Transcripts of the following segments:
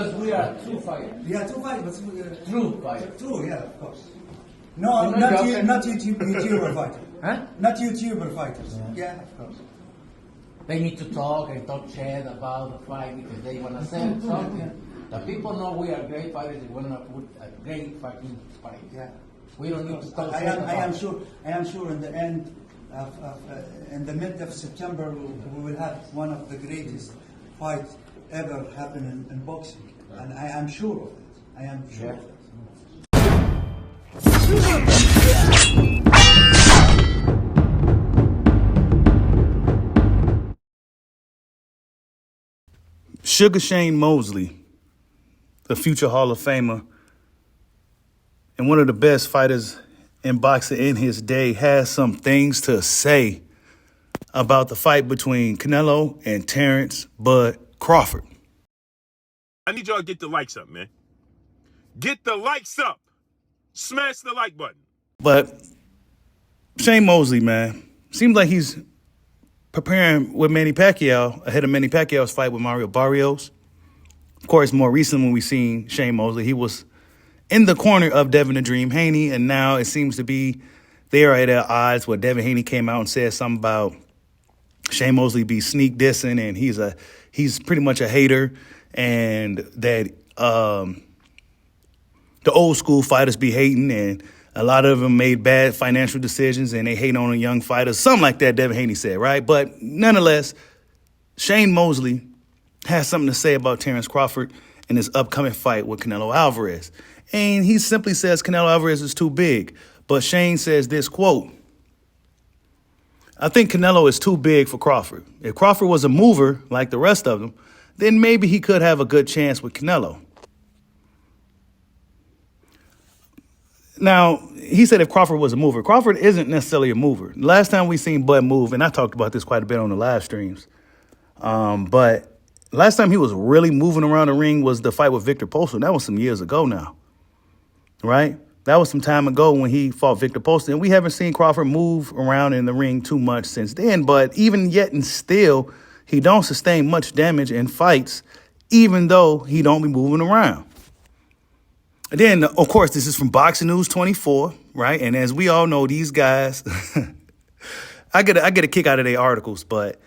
Because we are true fighters. Yeah, two fighters. True fighters. True, yeah, of course. No, not YouTuber fighters. Huh? Not YouTuber fighters. Yeah, of course. They need to talk and talk shit about the fight because they want to sell something. The people know we are great fighters. We want to put a great fucking fight. Yeah. We don't need to talk I am sure in the end in the mid of September we will have one of the greatest fights ever happen in boxing, and I am sure of it. I am sure of it. Sugar Shane Mosley, the future Hall of Famer and one of the best fighters in boxing in his day, has some things to say about the fight between Canelo and Terence "Bud" Crawford. I need y'all to get the likes up, man. Get the likes up. Smash the like button. But Shane Mosley, man, seems like he's preparing with Manny Pacquiao ahead of Manny Pacquiao's fight with Mario Barrios. Of course, more recently when we seen Shane Mosley, he was in the corner of Devin the Dream Haney, and now it seems to be they are at odds where Devin Haney came out and said something about Shane Mosley be sneak dissing, and he's pretty much a hater, and that the old school fighters be hating, and a lot of them made bad financial decisions, and they hate on the young fighters. Something like that, Devin Haney said, right? But nonetheless, Shane Mosley has something to say about Terence Crawford in his upcoming fight with Canelo Alvarez. And he simply says Canelo Alvarez is too big. But Shane says this, quote, "I think Canelo is too big for Crawford. If Crawford was a mover like the rest of them, then maybe he could have a good chance with Canelo." Now, he said if Crawford was a mover. Crawford isn't necessarily a mover. Last time we seen Bud move, and I talked about this quite a bit on the live streams, but last time he was really moving around the ring was the fight with Victor Postol. That was some years ago now, right? That was some time ago when he fought Victor Postol, and we haven't seen Crawford move around in the ring too much since then. But even yet and still, he don't sustain much damage in fights, even though he don't be moving around. And then, of course, this is from Boxing News 24, right? And as we all know, these guys, I get a kick out of their articles, but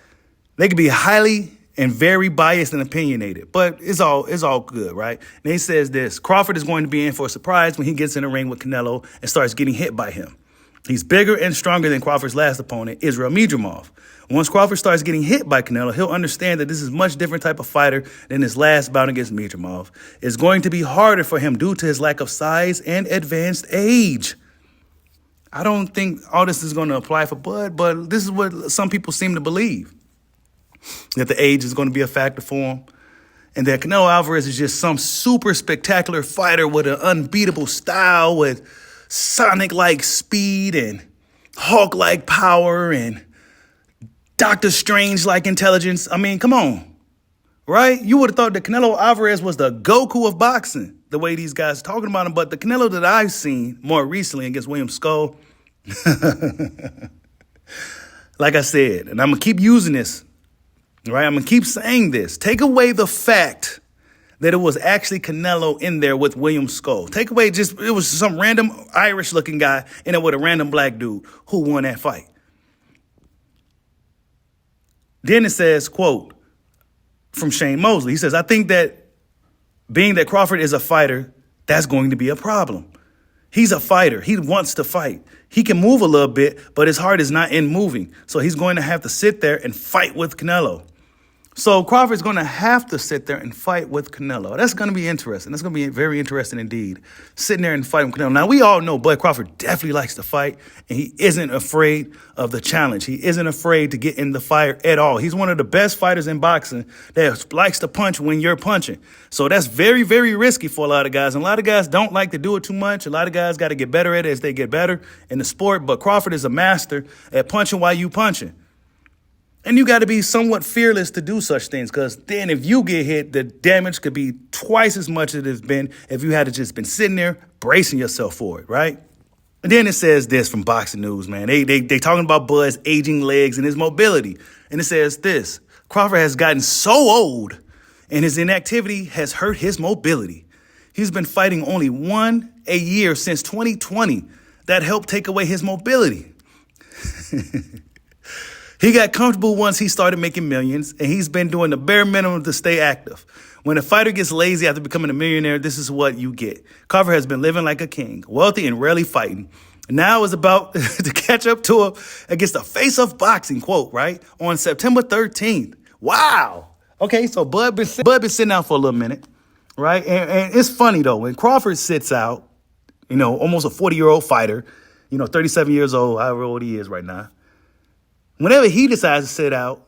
they can be highly and very biased and opinionated, but it's all good, right? And he says this: Crawford is going to be in for a surprise when he gets in the ring with Canelo and starts getting hit by him. He's bigger and stronger than Crawford's last opponent, Israel Midrimov. Once Crawford starts getting hit by Canelo, he'll understand that this is a much different type of fighter than his last bout against Midrimov. It's going to be harder for him due to his lack of size and advanced age. I don't think all this is going to apply for Bud, but this is what some people seem to believe, that the age is going to be a factor for him, and that Canelo Alvarez is just some super spectacular fighter with an unbeatable style, with Sonic-like speed and Hulk-like power and Doctor Strange-like intelligence. I mean, come on, right? You would have thought that Canelo Alvarez was the Goku of boxing, the way these guys are talking about him. But the Canelo that I've seen more recently against William Skull, like I said, and I'm going to keep using this, right? I'm going to keep saying this. Take away the fact that it was actually Canelo in there with William Skull. Take away it was some random Irish-looking guy in there with a random black dude who won that fight. Then it says, quote, from Shane Mosley. He says, "I think that being that Crawford is a fighter, that's going to be a problem. He's a fighter. He wants to fight. He can move a little bit, but his heart is not in moving. So he's going to have to sit there and fight with Canelo." So Crawford's going to have to sit there and fight with Canelo. That's going to be interesting. That's going to be very interesting indeed, sitting there and fighting with Canelo. Now, we all know Bud Crawford definitely likes to fight, and he isn't afraid of the challenge. He isn't afraid to get in the fire at all. He's one of the best fighters in boxing that likes to punch when you're punching. So that's very, very risky for a lot of guys. And a lot of guys don't like to do it too much. A lot of guys got to get better at it as they get better in the sport. But Crawford is a master at punching while you punching. And you got to be somewhat fearless to do such things, because then if you get hit, the damage could be twice as much as it's been if you had just been sitting there bracing yourself for it, right? And then it says this from Boxing News, man. They talking about Bud's aging legs and his mobility. And it says this: Crawford has gotten so old, and his inactivity has hurt his mobility. He's been fighting only one a year since 2020. That helped take away his mobility. He got comfortable once he started making millions, and he's been doing the bare minimum to stay active. When a fighter gets lazy after becoming a millionaire, this is what you get. Crawford has been living like a king, wealthy and rarely fighting. Now is about to catch up to him against the face of boxing, quote, right, on September 13th. Wow. Okay, so Bud been sitting out for a little minute, right? And it's funny, though, when Crawford sits out, almost a 40-year-old fighter, 37 years old, however old he is right now. Whenever he decides to sit out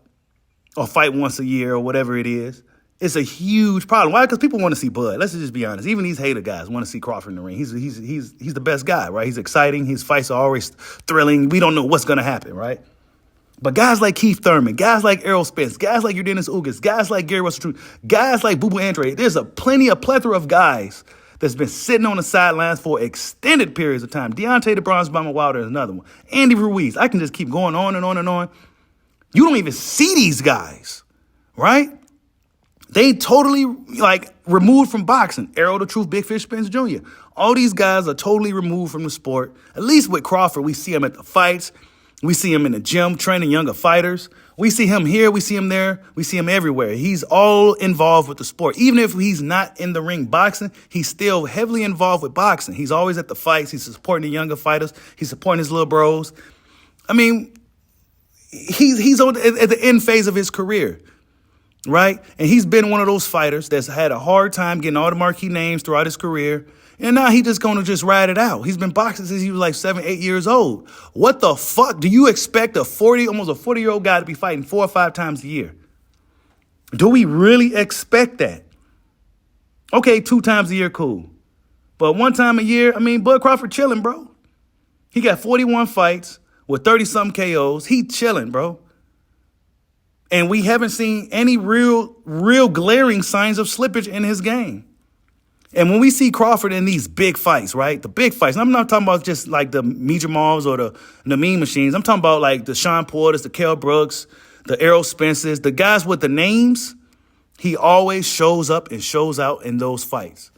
or fight once a year or whatever it is, it's a huge problem. Why? Because people want to see Bud. Let's just be honest. Even these hater guys want to see Crawford in the ring. He's the best guy, right? He's exciting. His fights are always thrilling. We don't know what's going to happen, right? But guys like Keith Thurman, guys like Errol Spence, guys like Dennis Ugas, guys like Gary Russell Jr., guys like Boo Boo Andrade, there's a plethora of guys that's been sitting on the sidelines for extended periods of time. Deontay the Bronze Bomber Wilder is another one. Andy Ruiz. I can just keep going on and on and on. You don't even see these guys, right? They totally, removed from boxing. Errol the Truth, Big Fish Spence Jr. All these guys are totally removed from the sport. At least with Crawford, we see him at the fights. We see him in the gym training younger fighters. We see him here. We see him there. We see him everywhere. He's all involved with the sport. Even if he's not in the ring boxing, he's still heavily involved with boxing. He's always at the fights. He's supporting the younger fighters. He's supporting his little bros. I mean, he's at the end phase of his career, right? And he's been one of those fighters that's had a hard time getting all the marquee names throughout his career. And now he's just going to just ride it out. He's been boxing since he was 7, 8 years old. What the fuck do you expect almost a 40-year-old guy to be fighting 4 or 5 times a year? Do we really expect that? Okay, 2 times a year, cool. But 1 time a year, Bud Crawford chilling, bro. He got 41 fights with 30-something KOs. He chilling, bro. And we haven't seen any real glaring signs of slippage in his game. And when we see Crawford in these big fights, right? The big fights. I'm not talking about just like the Mijamovs or the Mean Machines. I'm talking about like the Sean Porters, the Kell Brooks, the Errol Spences, the guys with the names. He always shows up and shows out in those fights.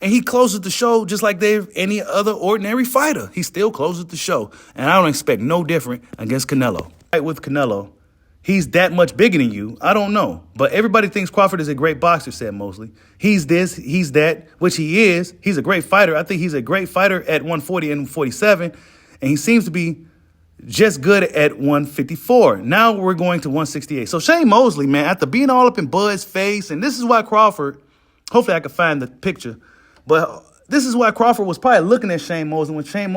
And he closes the show just like any other ordinary fighter. He still closes the show. And I don't expect no different against Canelo. Right with Canelo. He's that much bigger than you. I don't know. But everybody thinks Crawford is a great boxer, said Mosley. He's this, he's that, which he is. He's a great fighter. I think he's a great fighter at 140 and 47. And he seems to be just good at 154. Now we're going to 168. So Shane Mosley, man, after being all up in Bud's face, and this is why Crawford, hopefully I can find the picture, but this is why Crawford was probably looking at Shane Mosley when Shane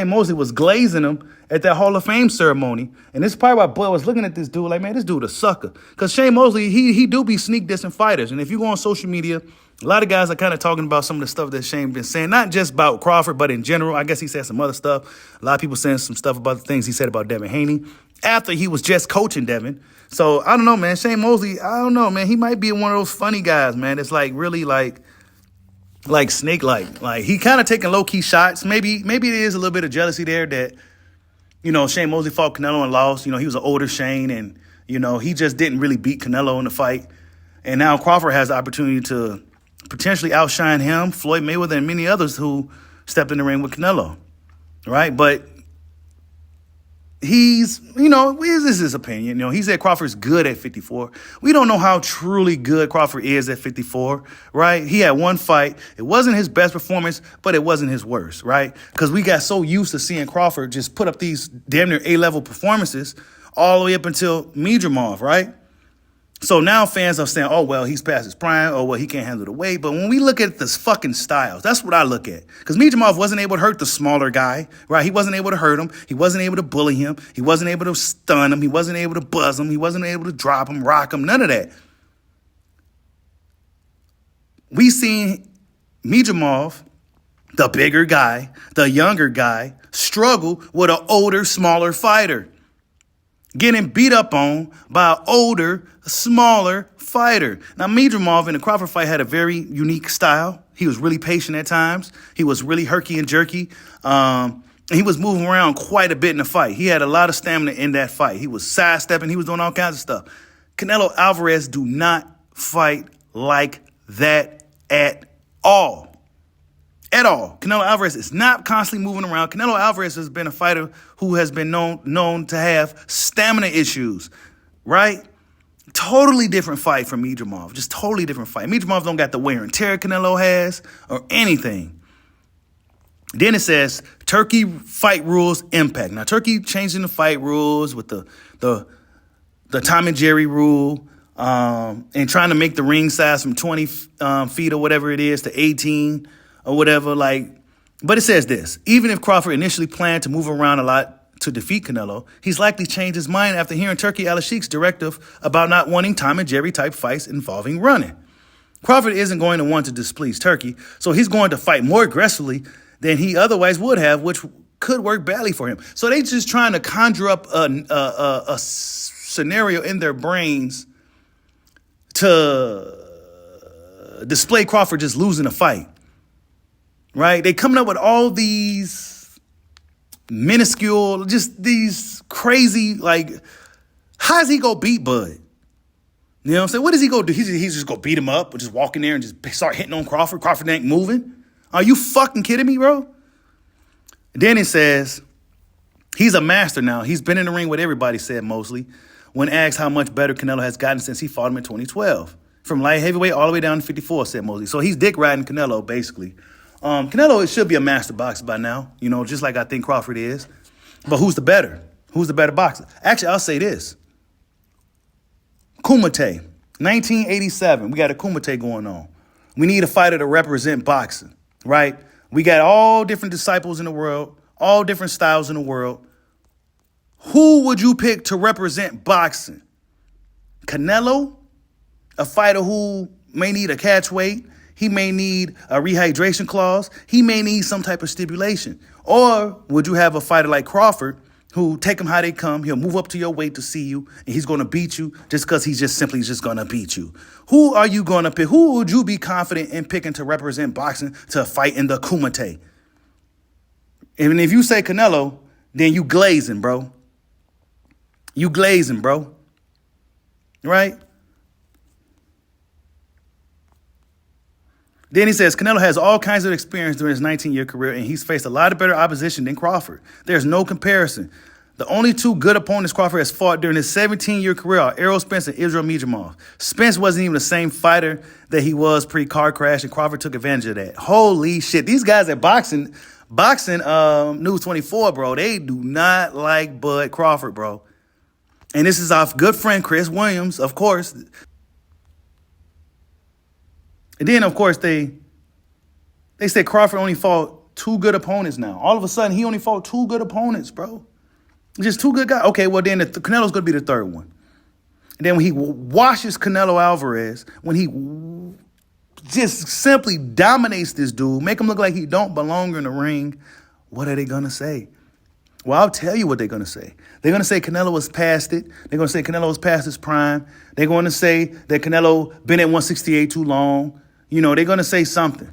Mosley was glazing him at that Hall of Fame ceremony. And this is probably why Bud was looking at this dude like, man, this dude a sucker. Because Shane Mosley, he do be sneak dissing fighters. And if you go on social media, a lot of guys are kind of talking about some of the stuff that Shane been saying, not just about Crawford, but in general. I guess he said some other stuff. A lot of people saying some stuff about the things he said about Devin Haney after he was just coaching Devin. So I don't know, man. Shane Mosley, I don't know, man. He might be one of those funny guys, man. It's really like snake-like. Like he kind of taking low-key shots. Maybe it is a little bit of jealousy there that, Shane Mosley fought Canelo and lost. He was an older Shane and, he just didn't really beat Canelo in the fight. And now Crawford has the opportunity to potentially outshine him, Floyd Mayweather, and many others who stepped in the ring with Canelo, right? But he's, this is his opinion. He said Crawford's good at 54. We don't know how truly good Crawford is at 54, right? He had one fight. It wasn't his best performance, but it wasn't his worst, right? Because we got so used to seeing Crawford just put up these damn near A-level performances all the way up until Mijamovs, right? So now fans are saying, oh, well, he's past his prime. Oh, well, he can't handle the weight. But when we look at this fucking styles, that's what I look at. Because Mijamovs wasn't able to hurt the smaller guy, right? He wasn't able to hurt him. He wasn't able to bully him. He wasn't able to stun him. He wasn't able to buzz him. He wasn't able to drop him, rock him, none of that. We seen Mijamovs, the bigger guy, the younger guy, struggle with an older, smaller fighter. Getting beat up on by an older, smaller fighter. Now, Mijamovs in the Crawford fight had a very unique style. He was really patient at times. He was really herky and jerky. And he was moving around quite a bit in the fight. He had a lot of stamina in that fight. He was sidestepping. He was doing all kinds of stuff. Canelo Alvarez do not fight like that at all. At all. Canelo Alvarez is not constantly moving around. Canelo Alvarez has been a fighter who has been known to have stamina issues, right? Totally different fight from Midrimov. Just totally different fight. Midrimov don't got the wear and tear Canelo has or anything. Then it says Turkey fight rules impact. Now Turkey changing the fight rules with the Tom and Jerry rule, and trying to make the ring size from 20 feet or whatever it is to 18 or whatever. But it says this: even if Crawford initially planned to move around a lot to defeat Canelo, he's likely changed his mind after hearing Turki Al-Sheikh's directive about not wanting Tom and Jerry type fights involving running. Crawford isn't going to want to displease Turkey, so he's going to fight more aggressively than he otherwise would have, which could work badly for him. So they just trying to conjure up a scenario in their brains to display Crawford just losing a fight, right? They coming up with all these minuscule, just these crazy, how's he go beat Bud? You know what I'm saying? What does he go do? He's just go beat him up or just walk in there and just start hitting on Crawford. Crawford ain't moving. Are you fucking kidding me, bro? Then it says he's a master now. He's been in the ring with everybody, said Mosley, when asked how much better Canelo has gotten since he fought him in 2012. From light heavyweight all the way down to 54, said Mosley. So he's dick riding Canelo, basically. Canelo should be a master boxer by now, just like I think Crawford is. But who's the better? Who's the better boxer? Actually, I'll say this. Kumite, 1987. We got a Kumite going on. We need a fighter to represent boxing, right? We got all different disciples in the world, all different styles in the world. Who would you pick to represent boxing? Canelo, a fighter who may need a catch weight. He may need a rehydration clause. He may need some type of stipulation. Or would you have a fighter like Crawford who take him how they come? He'll move up to your weight to see you, and he's going to beat you just because he's just simply going to beat you. Who are you going to pick? Who would you be confident in picking to represent boxing to fight in the Kumite? And if you say Canelo, then you glazing, bro. You glazing, bro. Right? Then he says, Canelo has all kinds of experience during his 19-year career, and he's faced a lot of better opposition than Crawford. There's no comparison. The only two good opponents Crawford has fought during his 17-year career are Errol Spence and Israel Midrimov. Spence wasn't even the same fighter that he was pre-car crash, and Crawford took advantage of that. Holy shit. These guys at Boxing News 24, bro, they do not like Bud Crawford, bro. And this is our good friend Chris Williams, of course. And then, of course, they said Crawford only fought two good opponents now. All of a sudden, he only fought two good opponents, bro. Just two good guys. Okay, well, then Canelo's going to be the third one. And then when he washes Canelo Alvarez, when he just simply dominates this dude, make him look like he don't belong in the ring, what are they going to say? Well, I'll tell you what they're going to say. They're going to say Canelo was past it. They're going to say Canelo was past his prime. They're going to say that Canelo been at 168 too long. They're going to say something,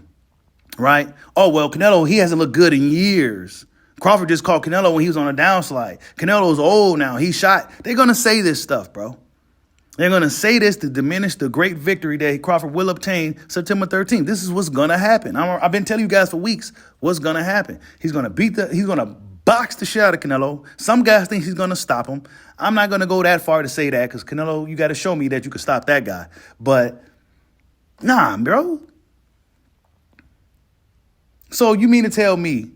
right? Oh, well, Canelo, he hasn't looked good in years. Crawford just caught Canelo when he was on a downslide. Canelo's old now. He's shot. They're going to say this stuff, bro. They're going to say this to diminish the great victory that Crawford will obtain September 13th. This is what's going to happen. I've been telling you guys for weeks what's going to happen. He's going to box the shit out of Canelo. Some guys think he's going to stop him. I'm not going to go that far to say that because Canelo, you got to show me that you can stop that guy. But nah, bro. So you mean to tell me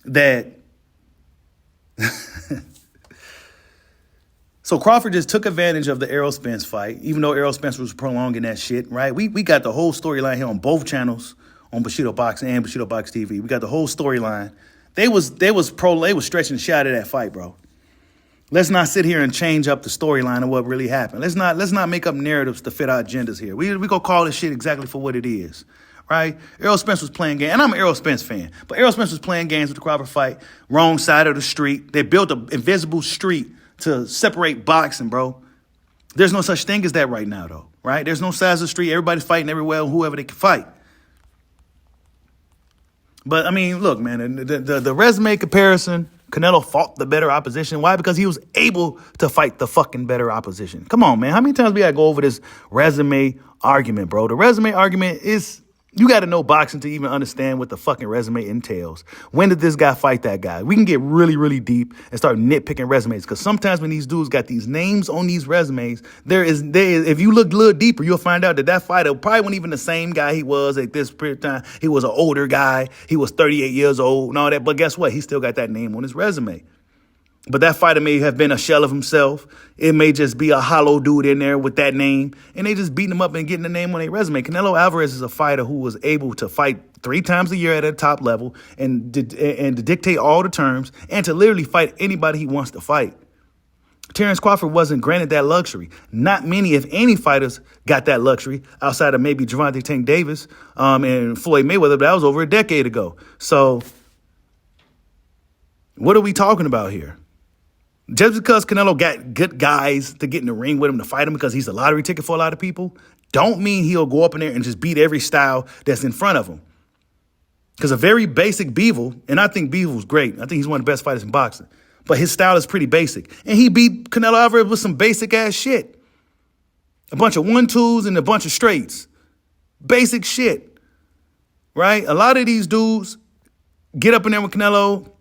that so Crawford just took advantage of the Errol Spence fight, even though Errol Spence was prolonging that shit, right? We got the whole storyline here on both channels, on Bushido Boxing and Bushido Box TV. We got the whole storyline. They was stretching the shit out of that fight, bro. Let's not sit here and change up the storyline of what really happened. Let's not make up narratives to fit our agendas here. We gonna call this shit exactly for what it is, right? Errol Spence was playing games, and I'm an Errol Spence fan, but Errol Spence was playing games with the Crawford fight, wrong side of the street. They built an invisible street to separate boxing, bro. There's no such thing as that right now, though, right? There's no size of the street. Everybody's fighting everywhere, whoever they can fight. But, I mean, look, man, the resume comparison Canelo fought the better opposition. Why? Because he was able to fight the fucking better opposition. Come on, man. How many times we gotta go over this resume argument, bro? The resume argument is, you got to know boxing to even understand what the fucking resume entails. When did this guy fight that guy? We can get really, really deep and start nitpicking resumes, because sometimes when these dudes got these names on these resumes, there is, if you look a little deeper, you'll find out that that fighter probably wasn't even the same guy he was at this period of time. He was an older guy. He was 38 years old and all that. But guess what? He still got that name on his resume. But that fighter may have been a shell of himself. It may just be a hollow dude in there with that name, and they just beating him up and getting the name on their resume. Canelo Alvarez is a fighter who was able to fight 3 times a year at a top level and to dictate all the terms and to literally fight anybody he wants to fight. Terence Crawford wasn't granted that luxury. Not many, if any, fighters got that luxury outside of maybe Gervonta Tank Davis and Floyd Mayweather, but that was over a decade ago. So what are we talking about here? Just because Canelo got good guys to get in the ring with him to fight him because he's a lottery ticket for a lot of people, don't mean he'll go up in there and just beat every style that's in front of him. Because a very basic Bivol, and I think Bivol's great. I think he's one of the best fighters in boxing. But his style is pretty basic. And he beat Canelo Alvarez with some basic ass shit. A bunch of 1-2s and a bunch of straights. Basic shit. Right? A lot of these dudes get up in there with Canelo,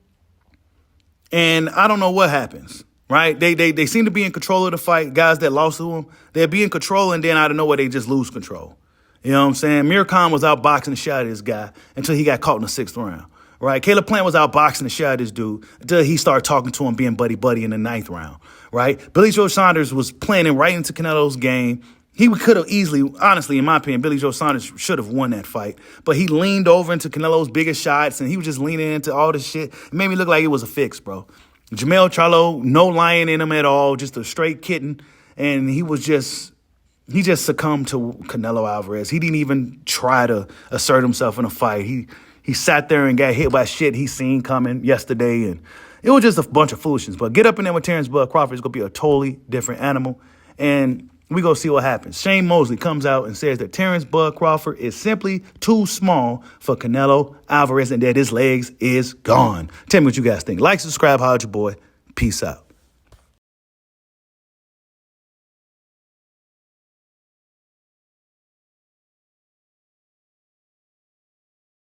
and I don't know what happens, right? They seem to be in control of the fight. Guys that lost to them, they'll be in control, and then out of nowhere, they just lose control. You know what I'm saying? Mir Khan was out boxing the shit out of this guy until he got caught in the 6th round, right? Caleb Plant was out boxing the shit out of this dude until he started talking to him, being buddy-buddy in the 9th round, right? Billy Joe Saunders was playing right into Canelo's game. He could have easily, honestly, in my opinion, Billy Joe Saunders should have won that fight. But he leaned over into Canelo's biggest shots, and he was just leaning into all this shit. It made me look like it was a fix, bro. Jamel Charlo, no lion in him at all, just a straight kitten. And he just succumbed to Canelo Alvarez. He didn't even try to assert himself in a fight. He sat there and got hit by shit he seen coming yesterday, and it was just a bunch of foolishness. But get up in there with Terence Bud Crawford, it's going to be a totally different animal. And we go see what happens. Shane Mosley comes out and says that Terence Bud Crawford is simply too small for Canelo Alvarez and that his legs is gone. Tell me what you guys think. Like, subscribe, holla at your boy. Peace out.